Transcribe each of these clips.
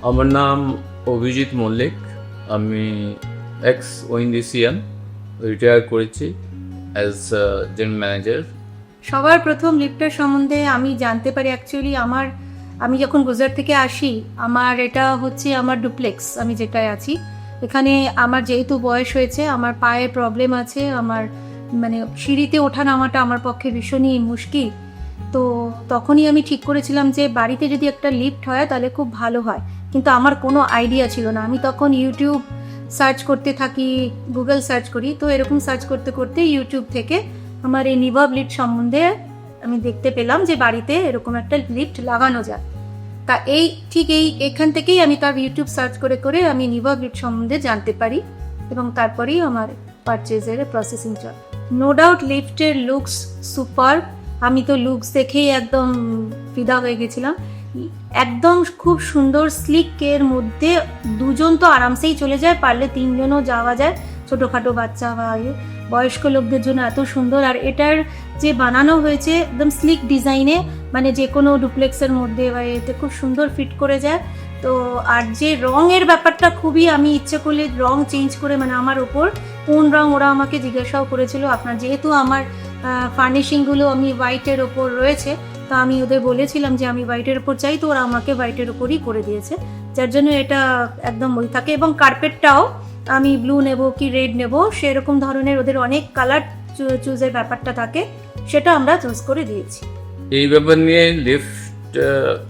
আমার নাম অভিজিৎ মল্লিক। আমি এক্স ওইন্ডিসিয়ান, রিটায়ার করেছি অ্যাজ জেনারেল ম্যানেজার। সবার প্রথম লিফটের সম্বন্ধে আমি জানতে পারি অ্যাকচুয়ালি আমি যখন গুজরাট থেকে আসি, আমার এটা হচ্ছে আমার ডুপ্লেক্স, আমি যেটায় আছি এখানে। আমার যেহেতু বয়স হয়েছে, আমার পায়ে প্রবলেম আছে, আমার মানে সিঁড়িতে ওঠা নামাটা আমার পক্ষে ভীষণই মুশকিল। তো তখনই আমি ঠিক করেছিলাম যে বাড়িতে যদি একটা লিফট হয় তাহলে খুব ভালো হয়, কিন্তু আমার কোনো আইডিয়া ছিল না। আমি তখন ইউটিউব সার্চ করতে থাকি, গুগল সার্চ করি, তো এরকম সার্চ করতে করতে ইউটিউব থেকে আমার এই নিভাব লিফট সম্বন্ধে আমি দেখতে পেলাম যে বাড়িতে এরকম একটা লিফট লাগানো যায়। তা এখান থেকেই আমি তার ইউটিউব সার্চ করে করে আমি নিভাব লিফট সম্বন্ধে জানতে পারি, এবং তারপরেই আমার পারচেজের প্রসেসিং চলে। নো ডাউট লিফটের লুকস সুপার। আমি তো লুকস দেখেই একদম ফিদা হয়ে গেছিলাম। একদম খুব সুন্দর স্লিকের মধ্যে দুজন তো আরামসেই চলে যায়, পারলে তিনজনও যাওয়া যায়, ছোটোখাটো বাচ্চা বা বয়স্ক লোকদের জন্য এত সুন্দর। আর এটার যে বানানো হয়েছে একদম স্লিক ডিজাইনে, মানে যে কোনো ডুপ্লেক্সের মধ্যে বা এতে খুব সুন্দর ফিট করে যায়। তো আর যে রঙের ব্যাপারটা খুবই, আমি ইচ্ছে করলে রং চেঞ্জ করে, মানে আমার ওপর কোন রং, ওরা আমাকে জিজ্ঞাসাও করেছিল আপনার, যেহেতু আমার ফার্নিশিংগুলো আমি হোয়াইটের ওপর রয়েছে, তো আমি ওদের বলেছিলাম যে আমি হোয়াইটের ওপর চাই, তো ওরা আমাকে হোয়াইটের ওপরই করে দিয়েছে, যার জন্য এটা একদম ওই থাকে। এবং কার্পেটটাও আমি ব্লু নেব কি রেড নেব সেরকম ধরনের ওদের অনেক কালার চুজের ব্যাপারটা থাকে, সেটা আমরা চুজ করে দিয়েছি। এই ব্যাপার নিয়ে লিফট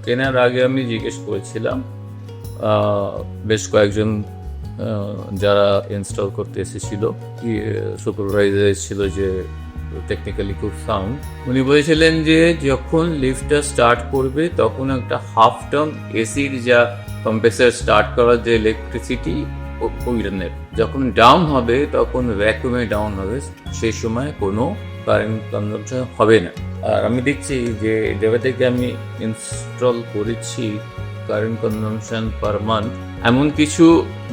কেনার আগে আমি জিজ্ঞেস করেছিলাম বেশ কয়েকজন যারা ইনস্টল করতে এসেছিল, সুপারভাইজার ছিল যে টেকনিক্যালি খুব সাউন্ড। উনি বলেছিলেন যে যখন লিফটটা স্টার্ট করবে তখন একটা হাফ টার্ন এসির যা কম্প্রেসার স্টার্ট করার যে ইলেকট্রিসিটি ওই রানের, যখন ডাউন হবে তখন ভ্যাকুমে ডাউন হবে, সেই সময় কোনো কারেন্ট কনজাম্পশন হবে না। আর আমি দেখছি যে যেটা থেকে আমি ইনস্টল করেছি কারেন্ট কনজাম্পশন পার মান্থ এমন কিছু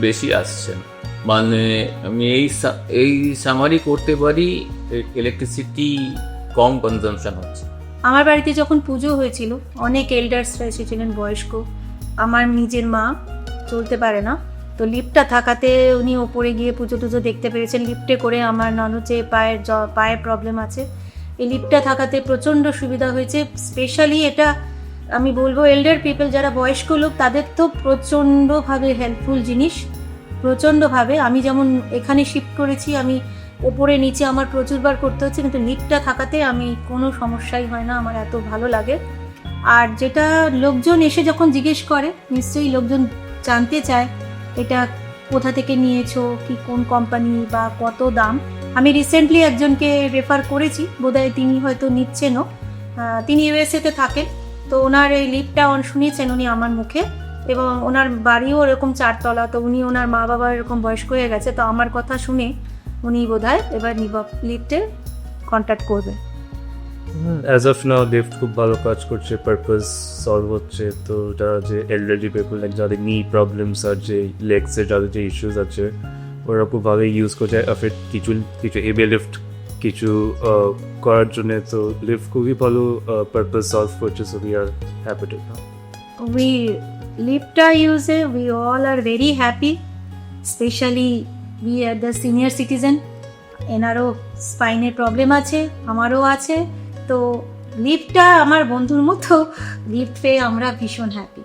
বেশি আসছে না। মানে আমি এই সামারি করতে পারি ইলেকট্রিসিটি কম কনজাম্পশন হচ্ছে। আমার বাড়িতে যখন পুজো হয়েছিল অনেক এল্ডার্সরা এসেছিলেন, বয়স্ক। আমার নিজের মা চলতে পারে না, তো লিফটটা থাকাতে উনি ওপরে গিয়ে পুজো টুজো দেখতে পেরেছেন লিফটে করে। আমার ননদ যে পায়ের প্রবলেম আছে, এই লিফটটা থাকাতে প্রচণ্ড সুবিধা হয়েছে। স্পেশালি এটা আমি বলবো এল্ডার পিপল যারা বয়স্ক লোক, তাদের তো প্রচণ্ডভাবে হেল্পফুল জিনিস, প্রচণ্ডভাবে। আমি যেমন এখানে শিফট করেছি, আমি ওপরে নিচে আমার প্রচুরবার করতে হচ্ছে, কিন্তু লিফটটা থাকাতে আমি কোনো সমস্যাই হয় না, আমার এত ভালো লাগে। আর যেটা লোকজন এসে যখন জিজ্ঞেস করে, নিশ্চয়ই লোকজন জানতে চায় এটা কোথা থেকে নিয়েছো, কি কোন কোম্পানি বা কত দাম। আমি রিসেন্টলি একজনকে রেফার করেছি, বোধহয় তিনি হয়তো নিচ্ছেনও, তিনি ইউএসএতে থাকেন। তো ওনার এই লিফটটা শুনিয়েছেন উনি আমার মুখে, এবং ওনার বাড়িও এরকম 4 তলা। তো উনি ওনার মা বাবা এরকম বয়স্ক হয়ে গেছে, তো আমার কথা শুনে উনি বোধহয় এবার লিফটে কন্ট্যাক্ট করবেন। অ্যাজ অফ নাও লিফট খুব ভালো কাজ করছে, পারপাস সলভ হচ্ছে। তো যারা যে এলডারলি পিপল, লাইক যাদের নি প্রবলেমস আর যে লেগসের যাদের যে ইস্যুস আছে, ওরা খুব ভালো ইউজ করছে। ফের কিছু এবে লিফট কিছু করার জন্য, তো লিফট খুবই ভালো পারপাস সলভ করছে। So we are happy to now. We লিফটটা ইউজে we all are very happy, specially we are the senior citizen. এনারও স্পাইনের প্রবলেম আছে, আমারও আছে, তো লিফটটা আমার বন্ধুর মতো, লিফট পেয়ে আমরা ভীষণ হ্যাপি।